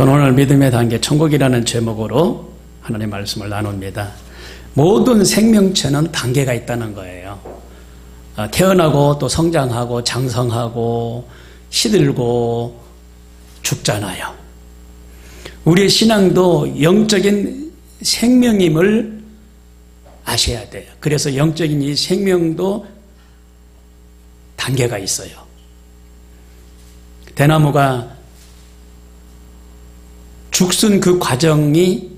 저는 오늘 믿음의 단계 천국이라는 제목으로 하나님의 말씀을 나눕니다. 모든 생명체는 단계가 있다는 거예요. 태어나고 또 성장하고 장성하고 시들고 죽잖아요. 우리의 신앙도 영적인 생명임을 아셔야 돼요. 그래서 영적인 이 생명도 단계가 있어요. 대나무가 죽순 그 과정이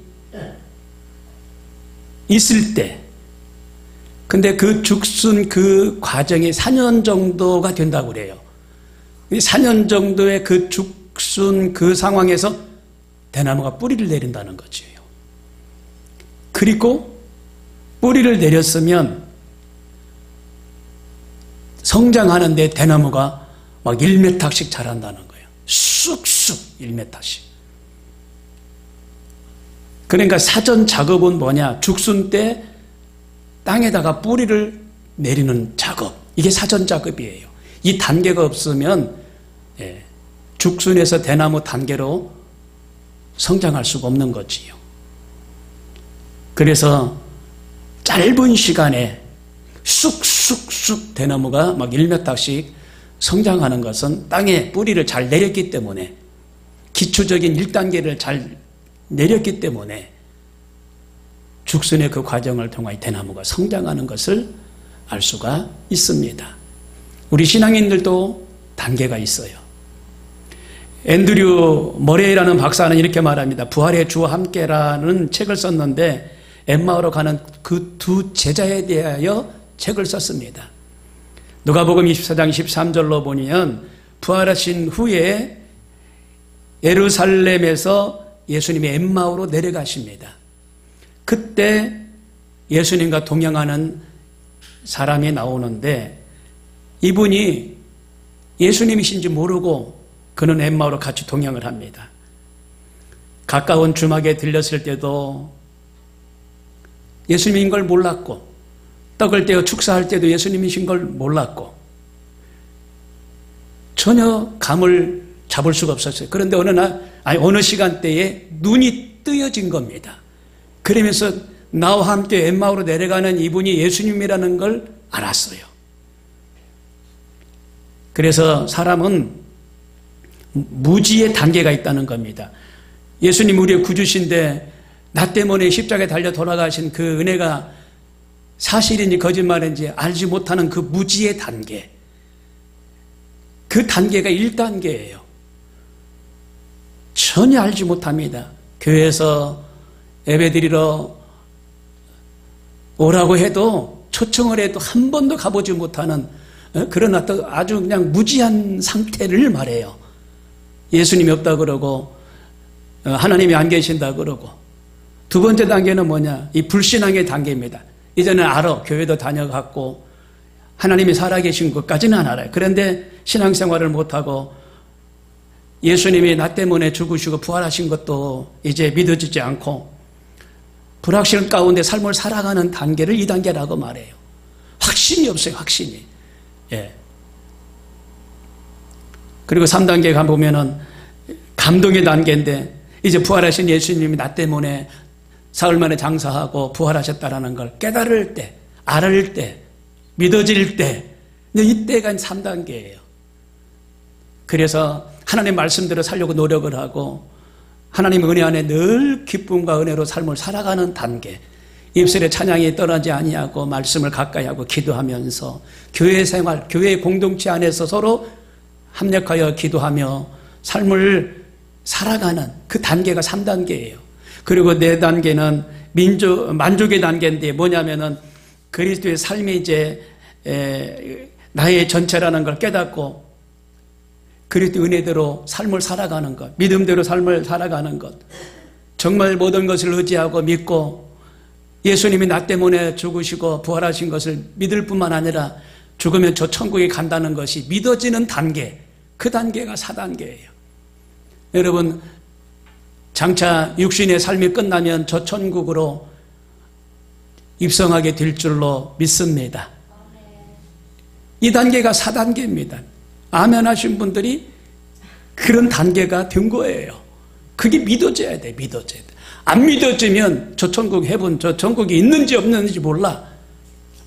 있을 때, 근데 그 죽순 그 과정이 4년 정도가 된다고 그래요. 4년 정도의 그 죽순 그 상황에서 대나무가 뿌리를 내린다는 거죠. 그리고 뿌리를 내렸으면 성장하는데 대나무가 막 1m씩 자란다는 거예요. 쑥쑥 1m씩. 그러니까 사전 작업은 뭐냐? 죽순 때 땅에다가 뿌리를 내리는 작업. 이게 사전 작업이에요. 이 단계가 없으면 죽순에서 대나무 단계로 성장할 수가 없는 거지요. 그래서 짧은 시간에 쑥쑥쑥 대나무가 막 1m씩 성장하는 것은 땅에 뿌리를 잘 내렸기 때문에, 기초적인 1단계를 잘 내렸기 때문에 죽순의 그 과정을 통해 대나무가 성장하는 것을 알 수가 있습니다. 우리 신앙인들도 단계가 있어요. 앤드류 머레이라는 박사는 이렇게 말합니다. 부활의 주와 함께라는 책을 썼는데 엠마오로 가는 그 두 제자에 대하여 책을 썼습니다. 누가복음 24장 13절로 보면 부활하신 후에 예루살렘에서 예수님이 엠마오로 내려가십니다. 그때 예수님과 동행하는 사람이 나오는데 이분이 예수님이신지 모르고 그는 엠마오로 같이 동행을 합니다. 가까운 주막에 들렸을 때도 예수님인 걸 몰랐고, 떡을 떼어 축사할 때도 예수님이신 걸 몰랐고, 전혀 감을 잡을 수가 없었어요. 그런데 어느 시간대에 눈이 뜨여진 겁니다. 그러면서 나와 함께 엠마오로 내려가는 이분이 예수님이라는 걸 알았어요. 그래서 사람은 무지의 단계가 있다는 겁니다. 예수님 우리의 구주신데 나 때문에 십자가에 달려 돌아가신 그 은혜가 사실인지 거짓말인지 알지 못하는 그 무지의 단계, 그 단계가 1단계예요. 전혀 알지 못합니다. 교회에서 예배드리러 오라고 해도, 초청을 해도 한 번도 가보지 못하는 그런 아주 그냥 무지한 상태를 말해요. 예수님이 없다 그러고 하나님이 안 계신다 그러고. 두 번째 단계는 뭐냐? 이 불신앙의 단계입니다. 이제는 알아. 교회도 다녀갔고 하나님이 살아계신 것까지는 알아요. 그런데 신앙생활을 못하고 예수님이 나 때문에 죽으시고 부활하신 것도 이제 믿어지지 않고 불확실 가운데 삶을 살아가는 단계를 2단계라고 말해요. 확신이 없어요. 확신이. 예. 그리고 3단계 가보면은 감동의 단계인데, 이제 부활하신 예수님이 나 때문에 사흘 만에 장사하고 부활하셨다라는 걸 깨달을 때, 알을 때, 믿어질 때, 이때가 3단계예요. 그래서 하나님 말씀대로 살려고 노력을 하고 하나님 은혜 안에 늘 기쁨과 은혜로 삶을 살아가는 단계. 입술에 찬양이 떠나지 아니하고 말씀을 가까이 하고 기도하면서 교회 생활, 교회 공동체 안에서 서로 합력하여 기도하며 삶을 살아가는 그 단계가 3단계예요. 그리고 4단계는 만족의 단계인데 뭐냐면은 그리스도의 삶이 이제 나의 전체라는 걸 깨닫고 그리스도 은혜대로 삶을 살아가는 것, 믿음대로 삶을 살아가는 것, 정말 모든 것을 의지하고 믿고 예수님이 나 때문에 죽으시고 부활하신 것을 믿을 뿐만 아니라 죽으면 저 천국에 간다는 것이 믿어지는 단계, 그 단계가 4단계예요. 여러분, 장차 육신의 삶이 끝나면 저 천국으로 입성하게 될 줄로 믿습니다. 이 단계가 4단계입니다. 아멘 하신 분들이 그런 단계가 된 거예요. 그게 믿어져야 돼. 믿어져야 돼. 안 믿어지면 저 천국 해본 저 천국이 있는지 없는지 몰라.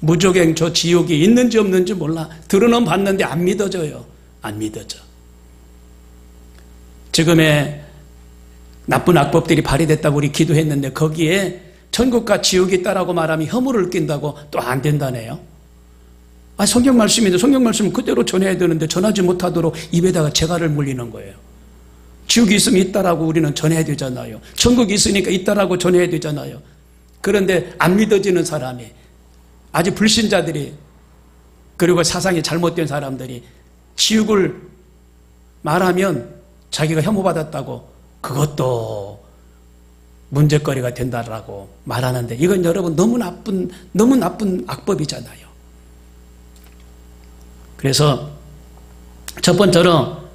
무조갱 저 지옥이 있는지 없는지 몰라. 들어는 봤는데 안 믿어져요. 안 믿어져. 지금의 나쁜 악법들이 발휘됐다고 우리 기도했는데 거기에 천국과 지옥이 있다라고 말하면 혐오를 낀다고 또 안 된다네요. 성경 말씀인데 성경 말씀은 그대로 전해야 되는데 전하지 못하도록 입에다가 재갈을 물리는 거예요. 지옥이 있으면 있다라고 우리는 전해야 되잖아요. 천국이 있으니까 있다라고 전해야 되잖아요. 그런데 안 믿어지는 사람이, 아직 불신자들이, 그리고 사상이 잘못된 사람들이 지옥을 말하면 자기가 혐오받았다고 그것도 문제거리가 된다라고 말하는데, 이건 여러분 너무 나쁜 악법이잖아요. 그래서 첫 번째로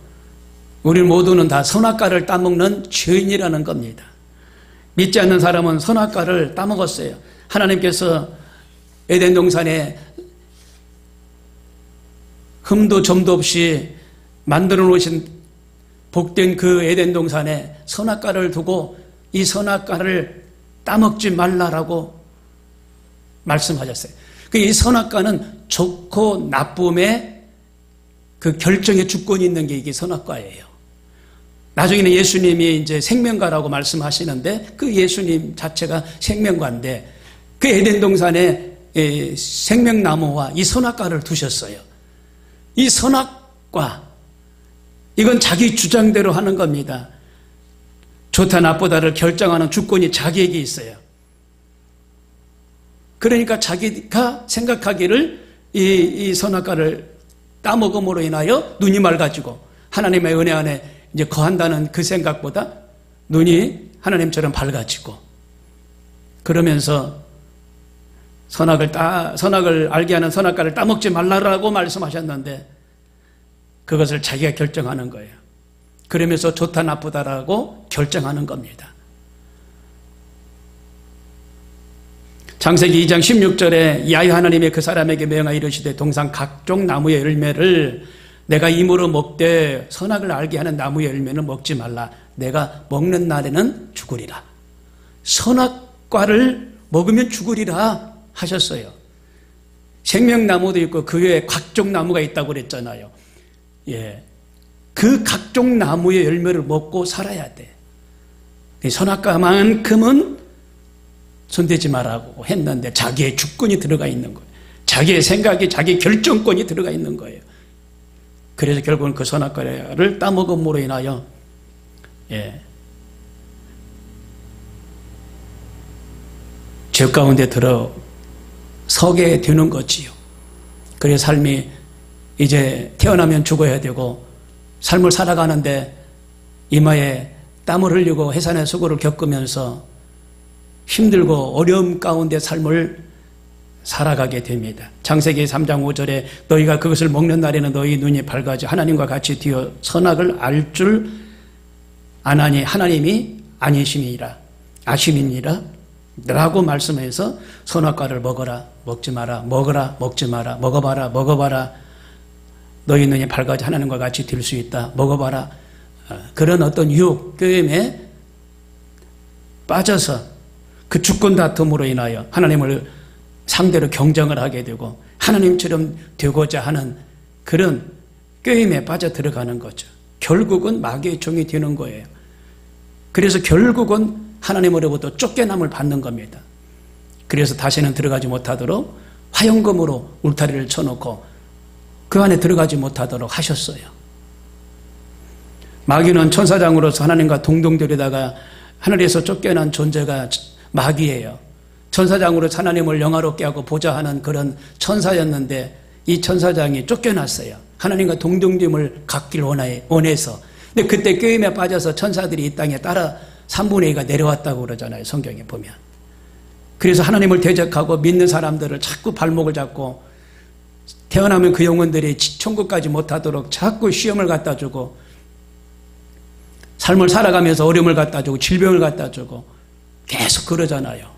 우리 모두는 다 선악과를 따먹는 죄인이라는 겁니다. 믿지 않는 사람은 선악과를 따먹었어요. 하나님께서 에덴 동산에 흠도 점도 없이 만들어 놓으신 복된 그 에덴 동산에 선악과를 두고 이 선악과를 따먹지 말라라고 말씀하셨어요. 이 선악과는 좋고 나쁨의 그 결정의 주권이 있는 게 이게 선악과예요. 나중에는 예수님이 이제 생명과라고 말씀하시는데 그 예수님 자체가 생명과인데 그 에덴 동산에 생명나무와 이 선악과를 두셨어요. 이 선악과, 이건 자기 주장대로 하는 겁니다. 좋다 나쁘다를 결정하는 주권이 자기에게 있어요. 그러니까 자기가 생각하기를 이 선악과를 따먹음으로 인하여 눈이 맑아지고 하나님의 은혜 안에 이제 거한다는 그 생각보다 눈이 하나님처럼 밝아지고, 그러면서 선악을 알게 하는 선악과를 따먹지 말라라고 말씀하셨는데 그것을 자기가 결정하는 거예요. 그러면서 좋다 나쁘다라고 결정하는 겁니다. 창세기 2장 16절에 야훼 하나님의 그 사람에게 명하여 이르시되 동산 각종 나무의 열매를 내가 임으로 먹되 선악을 알게 하는 나무의 열매는 먹지 말라. 내가 먹는 날에는 죽으리라. 선악과를 먹으면 죽으리라 하셨어요. 생명나무도 있고 그 외에 각종 나무가 있다고 그랬잖아요. 예, 그 각종 나무의 열매를 먹고 살아야 돼. 선악과만큼은 손대지 말라고 했는데 자기의 주권이 들어가 있는 거예요. 자기의 생각이, 자기 결정권이 들어가 있는 거예요. 그래서 결국은 그 선악과를 따먹음으로 인하여 죄 가운데 들어 서게 되는 거지요. 그래서 삶이 이제 태어나면 죽어야 되고 삶을 살아가는데 이마에 땀을 흘리고 해산의 수고를 겪으면서 힘들고 어려움 가운데 삶을 살아가게 됩니다. 창세기 3장 5절에 너희가 그것을 먹는 날에는 너희 눈이 밝아져 하나님과 같이 되어 선악을 알 줄 아나니 하나님이 아니심이니라 아심이니라 라고 말씀해서 선악과를 먹어라 먹지 마라 먹어라 먹지 마라 먹어봐라 먹어봐라 너희 눈이 밝아져 하나님과 같이 될 수 있다 먹어봐라. 그런 어떤 유혹 꾀임에 빠져서 그 주권 다툼으로 인하여 하나님을 상대로 경쟁을 하게 되고 하나님처럼 되고자 하는 그런 꾀임에 빠져 들어가는 거죠. 결국은 마귀의 종이 되는 거예요. 그래서 결국은 하나님으로부터 쫓겨남을 받는 겁니다. 그래서 다시는 들어가지 못하도록 화영검으로 울타리를 쳐놓고 그 안에 들어가지 못하도록 하셨어요. 마귀는 천사장으로서 하나님과 동등되려다가 하늘에서 쫓겨난 존재가 마귀예요. 천사장으로 하나님을 영화롭게 하고 보자 하는 그런 천사였는데 이 천사장이 쫓겨났어요. 하나님과 동등됨을 갖길 원해서. 근데 그때 꾀임에 빠져서 천사들이 이 땅에 따라 3분의 2가 내려왔다고 그러잖아요. 성경에 보면. 그래서 하나님을 대적하고 믿는 사람들을 자꾸 발목을 잡고 태어나면 그 영혼들이 천국까지 못하도록 자꾸 시험을 갖다 주고 삶을 살아가면서 어려움을 갖다 주고 질병을 갖다 주고 계속 그러잖아요.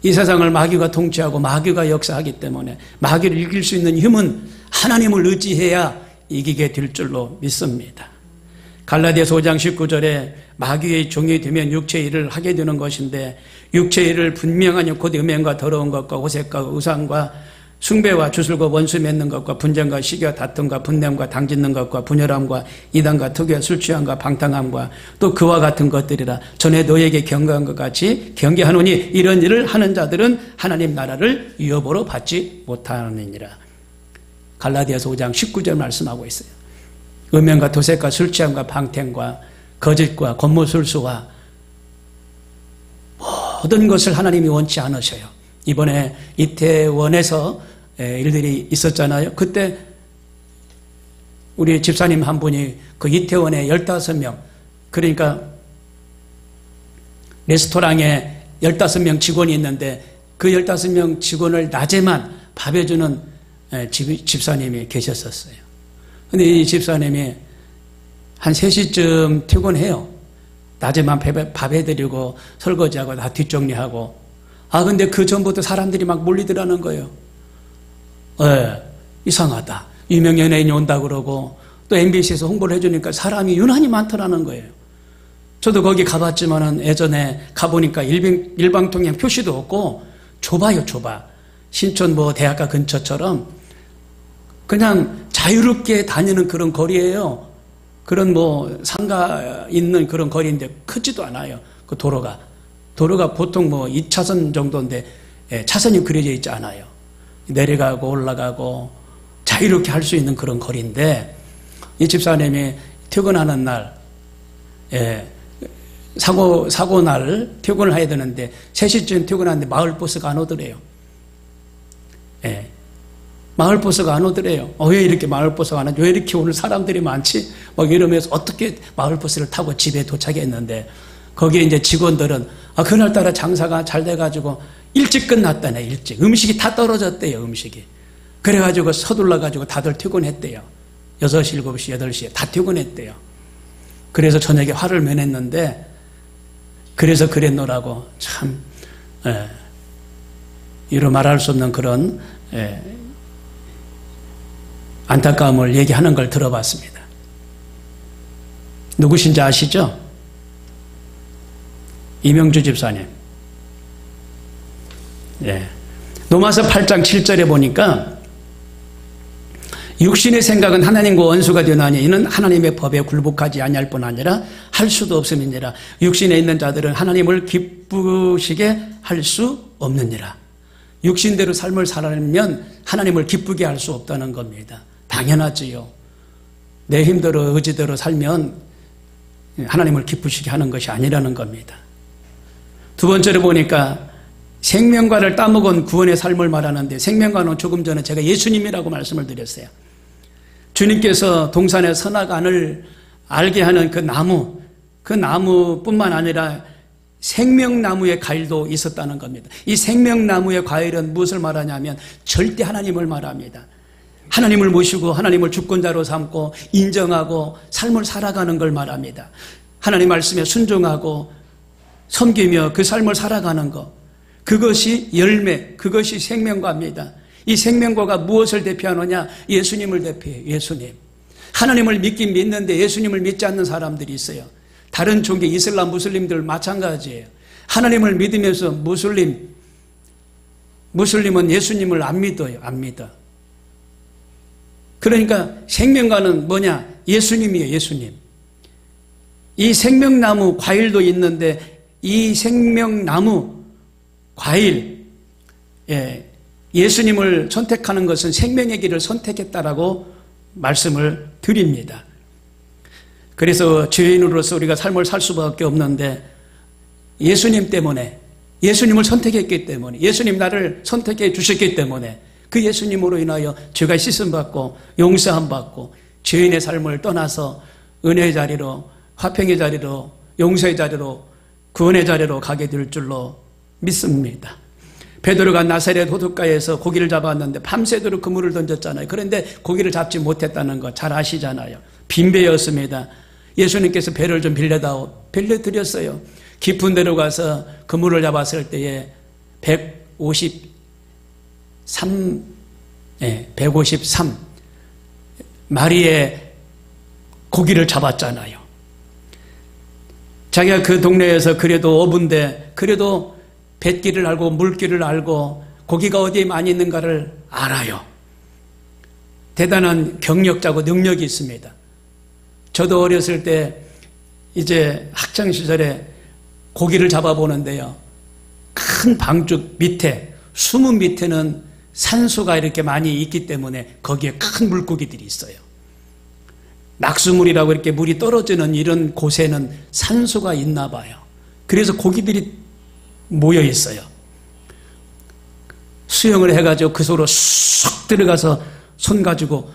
이 세상을 마귀가 통치하고 마귀가 역사하기 때문에 마귀를 이길 수 있는 힘은 하나님을 의지해야 이기게 될 줄로 믿습니다. 갈라디아서 5장 19절에 마귀의 종이 되면 육체의 일을 하게 되는 것인데 육체의 일을 분명하니 곧 음행과 더러운 것과 호색과 우상과 숭배와 주술과 원수 맺는 것과 분쟁과 시기와 다툼과 분냄과 당짓는 것과 분열함과 이단과 특유와 술 취함과 방탕함과 또 그와 같은 것들이라. 전에 너에게 경고한 것 같이 경계하노니 이런 일을 하는 자들은 하나님 나라를 유업으로 받지 못하느니라. 갈라디아서 5장 19절 말씀하고 있어요. 음행과 도색과 술 취함과 방탕과 거짓과 권모술수와 모든 것을 하나님이 원치 않으셔요. 이번에 이태원에서 일들이 있었잖아요. 그때 우리 집사님 한 분이 그 이태원에 15명, 그러니까 레스토랑에 15명 직원이 있는데 그 15명 직원을 낮에만 밥 해주는 집사님이 계셨었어요. 근데 이 집사님이 한 3시쯤 퇴근해요. 낮에만 밥 해드리고 설거지하고 다 뒷정리하고. 근데 그 전부터 사람들이 막 몰리더라는 거예요. 이상하다. 유명 연예인이 온다 그러고 또 MBC에서 홍보를 해주니까 사람이 유난히 많더라는 거예요. 저도 거기 가봤지만은 예전에 가보니까 일방통행 표시도 없고 좁아요, 좁아. 신촌 대학가 근처처럼 그냥 자유롭게 다니는 그런 거리예요. 그런 상가 있는 그런 거리인데 크지도 않아요. 그 도로가 보통 2차선 정도인데 차선이 그려져 있지 않아요. 내려가고 올라가고 자유롭게 할 수 있는 그런 거리인데 이 집사님이 퇴근하는 날 사고 날 퇴근을 해야 되는데 3시쯤 퇴근하는데 마을버스가 안 오더래요. 마을버스가 안 오더래요. 왜 이렇게 마을버스가 안 오지? 왜 이렇게 오늘 사람들이 많지? 이러면서 어떻게 마을버스를 타고 집에 도착했는데 거기에 이제 직원들은 그날따라 장사가 잘 돼가지고 일찍 끝났다네. 일찍 음식이 다 떨어졌대요. 음식이 그래가지고 서둘러가지고 다들 퇴근했대요. 6시, 7시, 8시에 다 퇴근했대요. 그래서 저녁에 화를 면했는데 그래서 그랬노라고 참 이루 말할 수 없는 그런 안타까움을 얘기하는 걸 들어봤습니다. 누구신지 아시죠? 이명주 집사님. 로마서 8장 7절에 보니까 육신의 생각은 하나님과 원수가 되나니 이는 하나님의 법에 굴복하지 아니할 뿐 아니라 할 수도 없음이니라. 육신에 있는 자들은 하나님을 기쁘시게 할 수 없느니라. 육신대로 삶을 살아내면 하나님을 기쁘게 할 수 없다는 겁니다. 당연하지요. 내 힘대로 의지대로 살면 하나님을 기쁘시게 하는 것이 아니라는 겁니다. 두 번째로 보니까 생명과를 따먹은 구원의 삶을 말하는데 생명과는 조금 전에 제가 예수님이라고 말씀을 드렸어요. 주님께서 동산의 선악안을 알게 하는 그 나무뿐만 아니라 생명나무의 과일도 있었다는 겁니다. 이 생명나무의 과일은 무엇을 말하냐면 절대 하나님을 말합니다. 하나님을 모시고 하나님을 주권자로 삼고 인정하고 삶을 살아가는 걸 말합니다. 하나님 말씀에 순종하고 섬기며 그 삶을 살아가는 것, 그것이 열매, 그것이 생명과입니다. 이 생명과가 무엇을 대표하느냐? 예수님을 대표해요. 예수님. 하나님을 믿긴 믿는데 예수님을 믿지 않는 사람들이 있어요. 다른 종교 이슬람 무슬림들 마찬가지예요. 하나님을 믿으면서 무슬림은 예수님을 안 믿어요. 안 믿어. 그러니까 생명과는 뭐냐? 예수님이에요. 예수님. 이 생명나무 과일도 있는데 이 생명나무 과일, 예수님을 선택하는 것은 생명의 길을 선택했다라고 말씀을 드립니다. 그래서 죄인으로서 우리가 삶을 살 수밖에 없는데 예수님 때문에, 예수님을 선택했기 때문에, 예수님 나를 선택해 주셨기 때문에 그 예수님으로 인하여 죄가 씻음받고 용서함받고 죄인의 삶을 떠나서 은혜의 자리로, 화평의 자리로, 용서의 자리로, 구원의 자리로 가게 될 줄로 믿습니다. 베드로가 나사렛 호숫가에서 고기를 잡았는데 밤새도록 그물을 던졌잖아요. 그런데 고기를 잡지 못했다는 거 잘 아시잖아요. 빈배였습니다. 예수님께서 배를 좀 빌려드렸어요. 깊은 데로 가서 그물을 잡았을 때에 153 마리의 고기를 잡았잖아요. 자기가 그 동네에서 그래도 어부인데 그래도 뱃길을 알고 물길을 알고 고기가 어디에 많이 있는가를 알아요. 대단한 경력자고 능력이 있습니다. 저도 어렸을 때 이제 학창시절에 고기를 잡아보는데요. 큰 방죽 밑에, 수문 밑에는 산소가 이렇게 많이 있기 때문에 거기에 큰 물고기들이 있어요. 낙수물이라고 이렇게 물이 떨어지는 이런 곳에는 산소가 있나 봐요. 그래서 고기들이 모여 있어요. 수영을 해가지고 그 속으로 쑥 들어가서 손 가지고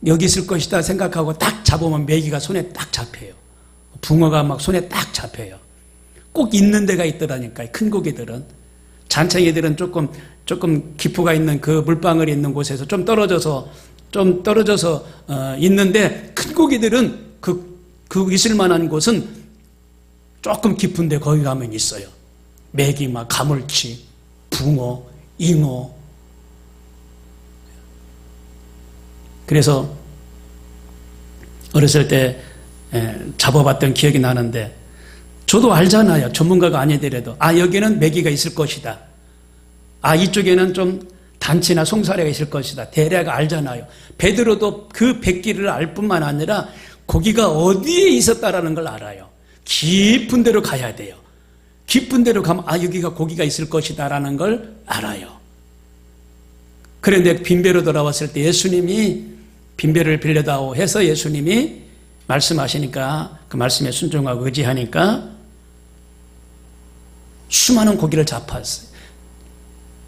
여기 있을 것이다 생각하고 딱 잡으면 메기가 손에 딱 잡혀요. 붕어가 막 손에 딱 잡혀요. 꼭 있는 데가 있더라니까요. 큰 고기들은. 잔챙이들은 조금 기포가 있는 그 물방울이 있는 곳에서 좀 떨어져서 있는데 큰 고기들은 그 있을 만한 곳은 조금 깊은데 거기 가면 있어요. 메기, 막 가물치, 붕어, 잉어. 그래서 어렸을 때 잡아봤던 기억이 나는데 저도 알잖아요. 전문가가 아니더라도 여기는 메기가 있을 것이다. 이쪽에는 좀 단치나 송사리가 있을 것이다. 대략 알잖아요. 베드로도 그 뱃길을 알 뿐만 아니라 고기가 어디에 있었다라는 걸 알아요. 깊은 데로 가야 돼요. 깊은 데로 가면 여기가 고기가 있을 것이다 라는 걸 알아요. 그런데 빈배로 돌아왔을 때 예수님이 빈배를 빌려다오 해서 예수님이 말씀하시니까 그 말씀에 순종하고 의지하니까 수많은 고기를 잡았어요.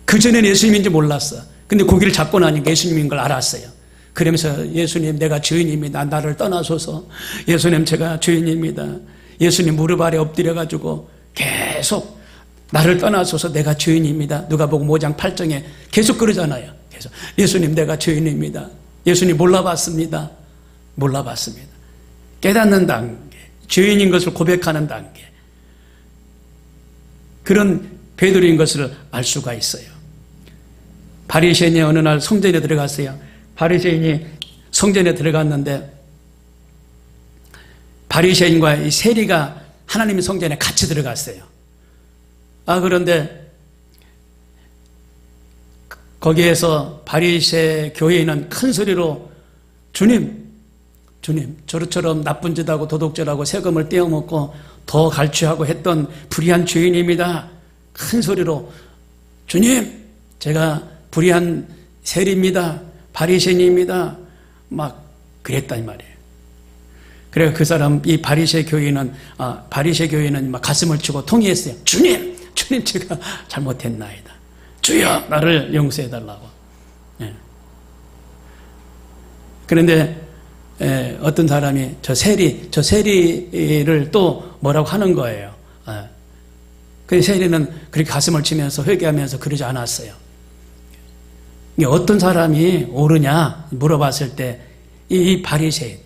그전에는 예수님인지 몰랐어. 근데 고기를 잡고 나니까 예수님인 걸 알았어요. 그러면서 예수님 내가 주인입니다. 나를 떠나소서. 예수님 제가 주인입니다. 예수님 무릎 아래 엎드려가지고 계속 나를 떠나소서 내가 주인입니다. 누가복음 5장 8장에 계속 그러잖아요. 계속 예수님 내가 주인입니다. 예수님 몰라봤습니다. 깨닫는 단계, 주인인 것을 고백하는 단계, 그런 베드로인 것을 알 수가 있어요. 바리새인이 어느 날 성전에 들어갔어요. 바리새인이 성전에 들어갔는데 바리새인과 이 세리가 하나님의 성전에 같이 들어갔어요. 그런데 거기에서 바리새 교회인은 큰 소리로 주님 저처럼 나쁜 짓하고 도둑질하고 세금을 떼어먹고 더 갈취하고 했던 불의한 죄인입니다. 큰 소리로 주님 제가 불의한 세리입니다. 바리새인입니다. 막 그랬단 말이에요. 그래서 그 사람 이 바리새 교인은 막 가슴을 치고 통회했어요. 주님 제가 잘못했나이다. 주여 나를 용서해달라고. 그런데 어떤 사람이 저 세리를 또 뭐라고 하는 거예요. 그 세리는 그렇게 가슴을 치면서 회개하면서 그러지 않았어요. 어떤 사람이 옳으냐 물어봤을 때 이 바리새인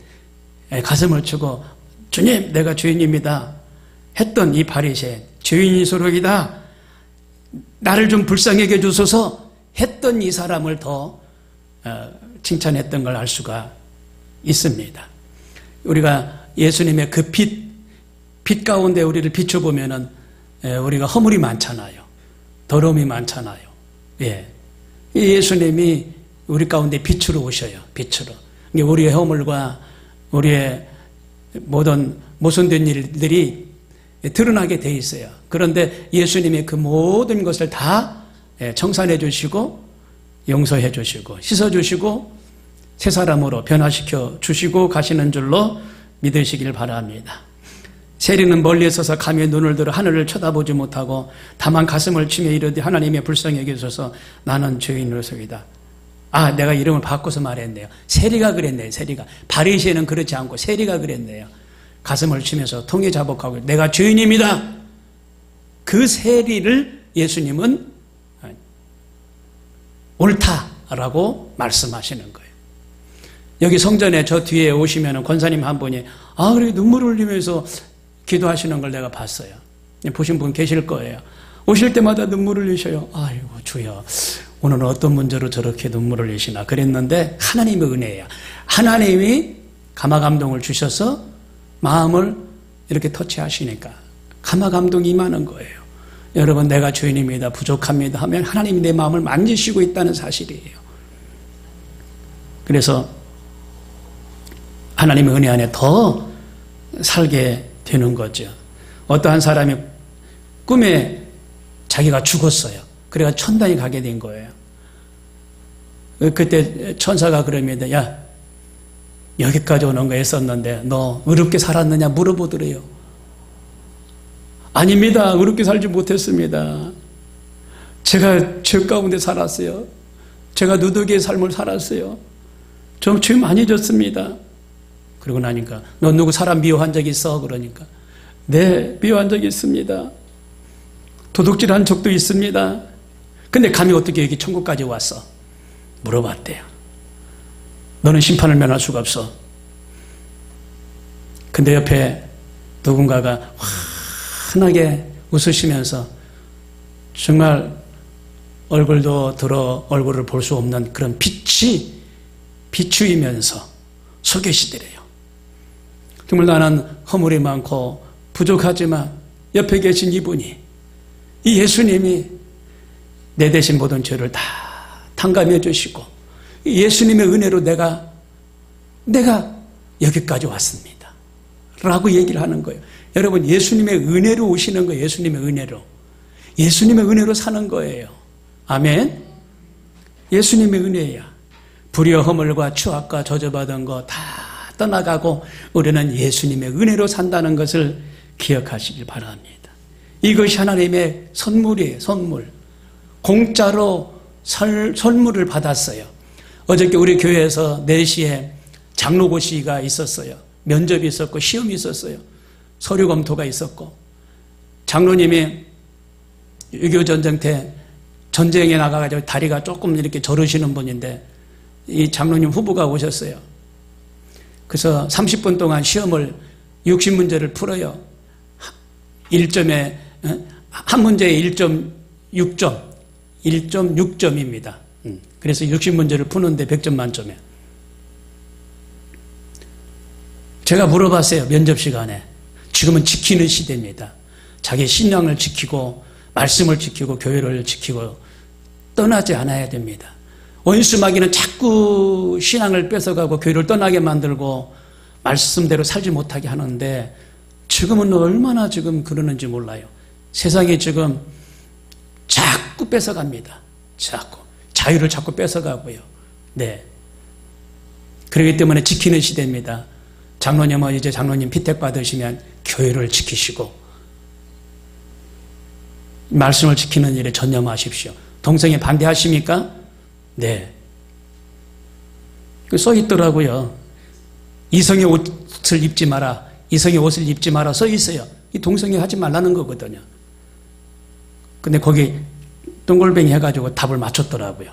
가슴을 치고 주님 내가 주인입니다 했던 이 바리새인 죄인이소록이다 나를 좀 불쌍하게 해주소서 했던 이 사람을 더 칭찬했던 걸 알 수가 있습니다. 우리가 예수님의 그 빛 가운데 우리를 비춰보면은 우리가 허물이 많잖아요. 더러움이 많잖아요. 예수님이 우리 가운데 빛으로 오셔요. 빛으로. 우리의 허물과 우리의 모든 모순된 일들이 드러나게 돼 있어요. 그런데 예수님이 그 모든 것을 다 청산해 주시고 용서해 주시고 씻어 주시고 새 사람으로 변화시켜 주시고 가시는 줄로 믿으시길 바랍니다. 세리는 멀리 서서 감히 눈을 들어 하늘을 쳐다보지 못하고 다만 가슴을 치며 이르되 하나님의 불쌍히 여기소서 나는 죄인으로서이다. 내가 이름을 바꿔서 말했네요. 세리가 그랬네요. 세리가. 바리새인은 그렇지 않고 세리가 그랬네요. 가슴을 치면서 통에 자복하고 내가 죄인입니다. 그 세리를 예수님은 옳다라고 말씀하시는 거예요. 여기 성전에 저 뒤에 오시면 권사님 한 분이 그렇게 눈물을 흘리면서 기도하시는 걸 내가 봤어요. 보신 분 계실 거예요. 오실 때마다 눈물을 흘리셔요. 아이고 주여 오늘은 어떤 문제로 저렇게 눈물을 흘리시나 그랬는데 하나님의 은혜예요. 하나님이 감화감동을 주셔서 마음을 이렇게 터치하시니까 감화감동이 임하는 거예요. 여러분, 내가 죄인입니다, 부족합니다 하면 하나님이 내 마음을 만지시고 있다는 사실이에요. 그래서 하나님의 은혜 안에 더 살게 되는 거죠. 어떠한 사람이 꿈에 자기가 죽었어요. 그래가 천당에 가게 된 거예요. 그때 천사가 그럽니다. 야, 여기까지 오는 거 애썼는데 너 의롭게 살았느냐 물어보더래요. 아닙니다. 의롭게 살지 못했습니다. 제가 죄 가운데 살았어요. 제가 누더기의 삶을 살았어요. 좀 죄 많이 졌습니다. 그러고 나니까 너 누구 사람 미워한 적 있어? 그러니까 네, 미워한 적이 있습니다. 도둑질한 적도 있습니다. 근데 감히 어떻게 여기 천국까지 왔어? 물어봤대요. 너는 심판을 면할 수가 없어. 근데 옆에 누군가가 환하게 웃으시면서 정말 얼굴도 들어 얼굴을 볼 수 없는 그런 빛이 비추이면서 서 계시더래요. 정말 나는 허물이 많고 부족하지만 옆에 계신 이분이, 이 예수님이 내 대신 모든 죄를 다 탕감해 주시고 예수님의 은혜로 내가 여기까지 왔습니다 라고 얘기를 하는 거예요. 여러분, 예수님의 은혜로 오시는 거예요. 예수님의 은혜로 사는 거예요. 아멘. 예수님의 은혜야. 불의와 허물과 추악과 저주받은 거 다 떠나가고 우리는 예수님의 은혜로 산다는 것을 기억하시길 바랍니다. 이것이 하나님의 선물이에요. 선물. 공짜로 선물을 받았어요. 어저께 우리 교회에서 4시에 장로고시가 있었어요. 면접이 있었고 시험이 있었어요. 서류 검토가 있었고, 장로님이 6.25 전쟁 때 전쟁에 나가가지고 다리가 조금 이렇게 저르시는 분인데 이 장로님 후보가 오셨어요. 그래서 30분 동안 시험을 60문제를 풀어요. 1점에 한 문제에 1.6점 1.6점입니다. 그래서 60문제를 푸는데 100점 만점에. 제가 물어봤어요. 면접 시간에. 지금은 지키는 시대입니다. 자기 신앙을 지키고 말씀을 지키고 교회를 지키고 떠나지 않아야 됩니다. 원수 마귀는 자꾸 신앙을 뺏어가고 교회를 떠나게 만들고 말씀대로 살지 못하게 하는데 지금은 얼마나 지금 그러는지 몰라요. 세상이 지금 자꾸 뺏어갑니다. 자유를 자꾸 뺏어가고요. 네. 그렇기 때문에 지키는 시대입니다. 장로님은 이제 장로님 피택 받으시면 교회를 지키시고 말씀을 지키는 일에 전념하십시오. 동성애 반대하십니까? 네. 써 있더라고요. 이성의 옷을 입지 마라. 이성의 옷을 입지 마라 써 있어요. 이 동성애 하지 말라는 거거든요. 근데 거기 동글뱅이 해가지고 답을 맞췄더라고요.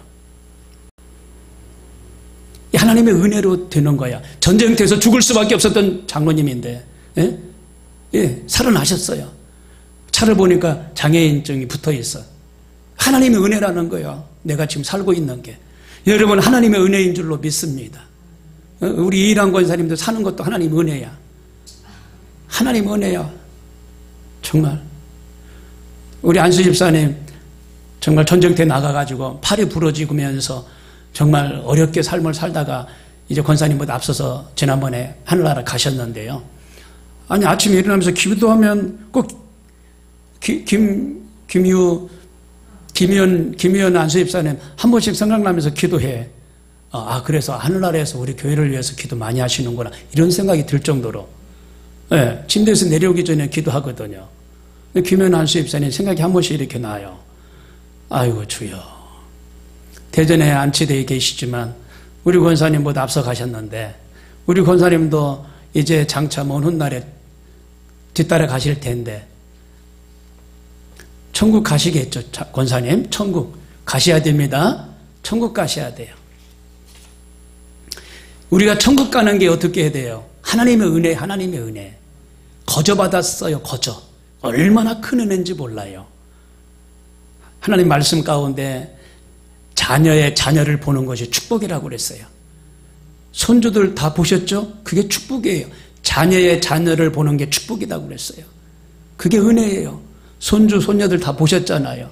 하나님의 은혜로 되는 거야. 전쟁터에서 죽을 수밖에 없었던 장로님인데, 살아나셨어요. 차를 보니까 장애인증이 붙어 있어. 하나님의 은혜라는 거예요. 내가 지금 살고 있는 게. 여러분, 하나님의 은혜인 줄로 믿습니다. 우리 이일한 권사님도 사는 것도 하나님의 은혜야. 하나님의 은혜야. 정말. 우리 안수 집사님 정말 전쟁터에 나가가지고 팔이 부러지면서 정말 어렵게 삶을 살다가 이제 권사님보다 앞서서 지난번에 하늘나라 가셨는데요. 아니, 아침에 일어나면서 기도하면 꼭 김희연 안수집사님 한 번씩 생각나면서 기도해. 그래서 하늘나라에서 우리 교회를 위해서 기도 많이 하시는구나 이런 생각이 들 정도로, 네, 침대에서 내려오기 전에 기도하거든요. 김희연 안수집사님 생각이 한 번씩 이렇게 나요. 아이고 주여, 대전에 안치대에 계시지만 우리 권사님보다 앞서 가셨는데 우리 권사님도 이제 장차 먼 훗날에 뒤따라 가실 텐데 천국 가시겠죠. 권사님 천국 가셔야 됩니다. 천국 가셔야 돼요. 우리가 천국 가는 게 어떻게 해야 돼요? 하나님의 은혜, 하나님의 은혜. 거저 받았어요. 거저. 얼마나 큰 은혜인지 몰라요. 하나님 말씀 가운데 자녀의 자녀를 보는 것이 축복이라고 그랬어요. 손주들 다 보셨죠? 그게 축복이에요. 자녀의 자녀를 보는 게 축복이라고 그랬어요. 그게 은혜예요. 손주, 손녀들 다 보셨잖아요.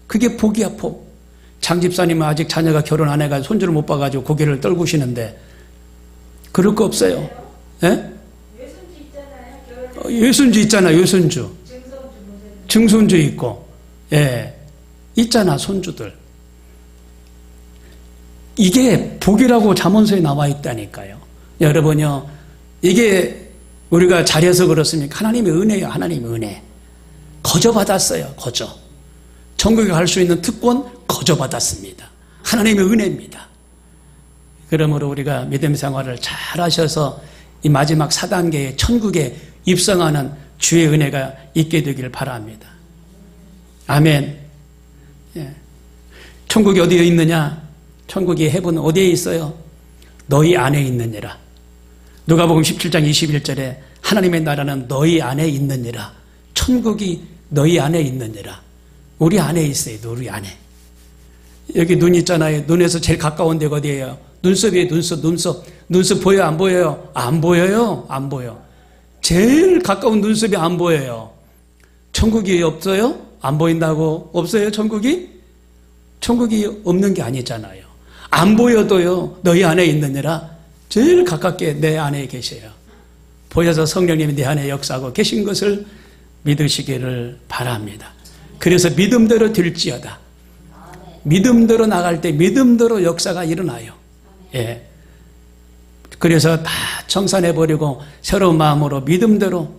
그게 복이야, 복. 장 집사님은 아직 자녀가 결혼 안 해가지고 손주를 못 봐가지고 고개를 떨구시는데, 그럴 거 없어요. 예? 외손주 있잖아요. 외손주 있잖아, 외손주. 증손주 있고, 예. 있잖아, 손주들. 이게 복이라고 잠언서에 나와 있다니까요. 여러분요, 이게 우리가 잘해서 그렇습니까? 하나님의 은혜예요, 하나님의 은혜. 거저 받았어요, 거저. 천국에 갈 수 있는 특권 거저 받았습니다. 하나님의 은혜입니다. 그러므로 우리가 믿음 생활을 잘 하셔서 이 마지막 4단계의 천국에 입성하는 주의 은혜가 있게 되기를 바랍니다. 아멘. 예. 천국이 어디에 있느냐? 천국이 헤븐은 어디에 있어요? 너희 안에 있느니라. 누가복음 17장 21절에 하나님의 나라는 너희 안에 있느니라. 천국이 너희 안에 있느니라. 우리 안에 있어요. 우리 안에. 여기 눈 있잖아요. 눈에서 제일 가까운 데가 어디예요? 눈썹이에요. 눈썹 보여요? 안 보여요? 안 보여요. 안 보여. 제일 가까운 눈썹이 안 보여요. 천국이 없어요? 안 보인다고? 없어요? 천국이? 천국이 없는 게 아니잖아요. 안 보여도요, 너희 안에 있느니라 제일 가깝게 내 안에 계세요. 보여서 성령님이 내 안에 역사하고 계신 것을 믿으시기를 바랍니다. 그래서 믿음대로 될지어다. 믿음대로 나갈 때 믿음대로 역사가 일어나요. 예. 그래서 다 청산해버리고 새로운 마음으로 믿음대로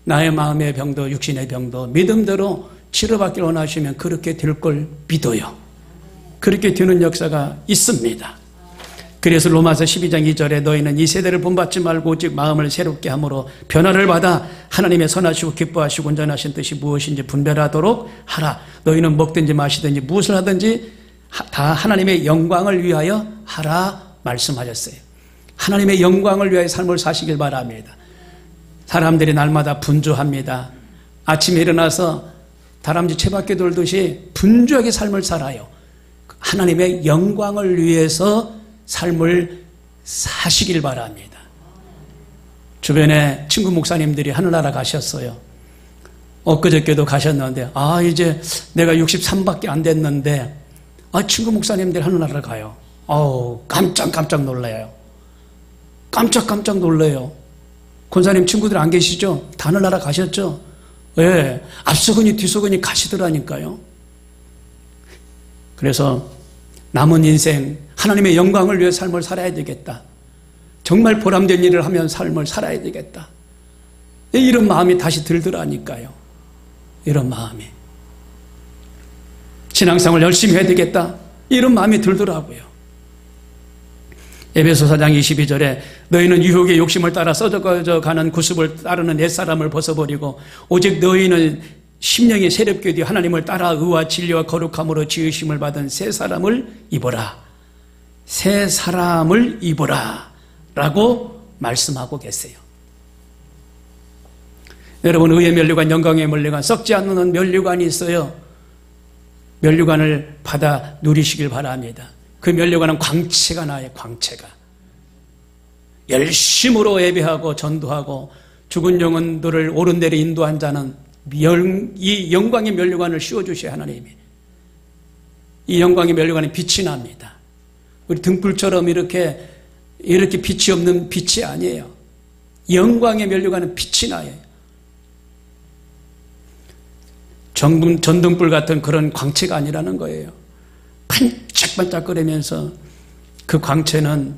나의 마음의 병도 육신의 병도 믿음대로 치료받기를 원하시면 그렇게 될 걸 믿어요. 그렇게 되는 역사가 있습니다. 그래서 로마서 12장 2절에 너희는 이 세대를 본받지 말고 오직 마음을 새롭게 함으로 변화를 받아 하나님의 선하시고 기뻐하시고 온전하신 뜻이 무엇인지 분별하도록 하라. 너희는 먹든지 마시든지 무엇을 하든지 다 하나님의 영광을 위하여 하라 말씀하셨어요. 하나님의 영광을 위하여 삶을 사시길 바랍니다. 사람들이 날마다 분주합니다. 아침에 일어나서 다람쥐 채밖에 돌듯이 분주하게 삶을 살아요. 하나님의 영광을 위해서 삶을 사시길 바랍니다. 주변에 친구 목사님들이 하늘나라 가셨어요. 엊그저께도 가셨는데 이제 내가 63밖에 안 됐는데 친구 목사님들 하늘나라 가요. 깜짝 놀라요. 깜짝 놀라요. 권사님 친구들 안 계시죠? 다 하늘나라 가셨죠? 예, 앞서거니 뒤서거니 가시더라니까요. 그래서 남은 인생 하나님의 영광을 위해 삶을 살아야 되겠다. 정말 보람된 일을 하면 삶을 살아야 되겠다. 이런 마음이 다시 들더라니까요. 이런 마음이. 신앙생활 열심히 해야 되겠다. 이런 마음이 들더라고요. 에베소 4장 22절에 너희는 유혹의 욕심을 따라 썩어져 가는 구습을 따르는 옛사람을 벗어버리고 오직 너희는 심령이 새롭게 되어 하나님을 따라 의와 진리와 거룩함으로 지으심을 받은 새 사람을 입어라. 새 사람을 입어라 라고 말씀하고 계세요. 여러분, 의의 면류관, 영광의 면류관, 썩지 않는 면류관이 있어요. 면류관을 받아 누리시길 바랍니다. 그 면류관은 광채가 나요. 광채가. 열심으로 예배하고 전도하고 죽은 영혼들을 옳은 데로 인도한 자는 이 영광의 면류관을 씌워주셔야 하나님이. 이 영광의 면류관에 빛이 납니다. 우리 등불처럼 이렇게 빛이 없는 빛이 아니에요. 영광의 면류관은 빛이 나요. 전등불 같은 그런 광채가 아니라는 거예요. 반짝반짝거리면서 그 광채는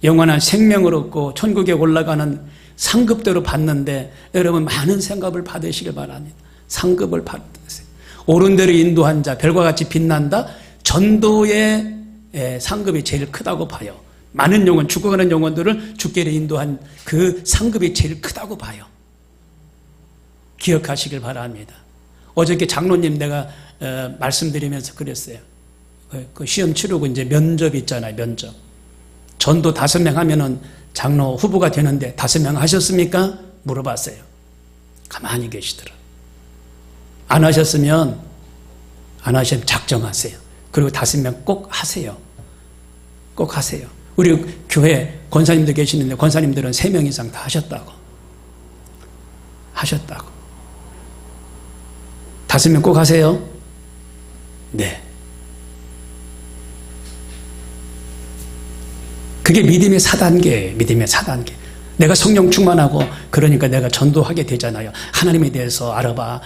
영원한 생명을 얻고 천국에 올라가는 상급대로 받는데 여러분 많은 상급을 받으시길 바랍니다. 상급을 받으세요. 옳은 대로 인도한 자, 별과 같이 빛난다. 전도의 상급이 제일 크다고 봐요. 많은 영혼, 죽어가는 영혼들을 죽게 인도한 그 상급이 제일 크다고 봐요. 기억하시길 바랍니다. 어저께 장로님 내가 말씀드리면서 그랬어요. 그 시험 치르고 이제 면접 있잖아요. 면접. 전도 5명 하면은 장로 후보가 되는데 5명 하셨습니까? 물어봤어요. 가만히 계시더라. 안 하셨으면 작정하세요. 그리고 5명 꼭 하세요. 꼭 하세요. 우리 교회 권사님들 계시는데 권사님들은 3명 이상 다 하셨다고. 5명 꼭 하세요? 네. 그게 믿음의 4단계. 내가 성령 충만하고 그러니까 내가 전도하게 되잖아요. 하나님에 대해서 알아봐.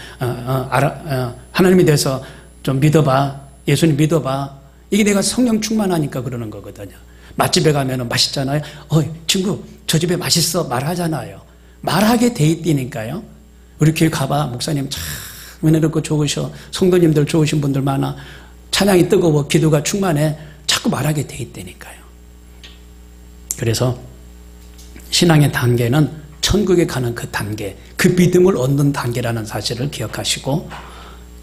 하나님에 대해서 좀 믿어봐. 예수님 믿어봐. 이게 내가 성령 충만하니까 그러는 거거든요. 맛집에 가면 맛있잖아요. 친구 저 집에 맛있어 말하잖아요. 말하게 돼 있다니까요. 우리 교회 가봐. 목사님 참 은혜롭고 좋으셔. 성도님들 좋으신 분들 많아. 찬양이 뜨거워. 기도가 충만해. 자꾸 말하게 돼 있다니까요. 그래서 신앙의 단계는 천국에 가는 그 단계, 그 믿음을 얻는 단계라는 사실을 기억하시고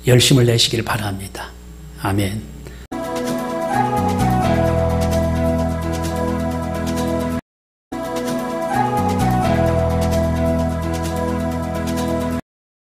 열심을 내시길 바랍니다. 아멘.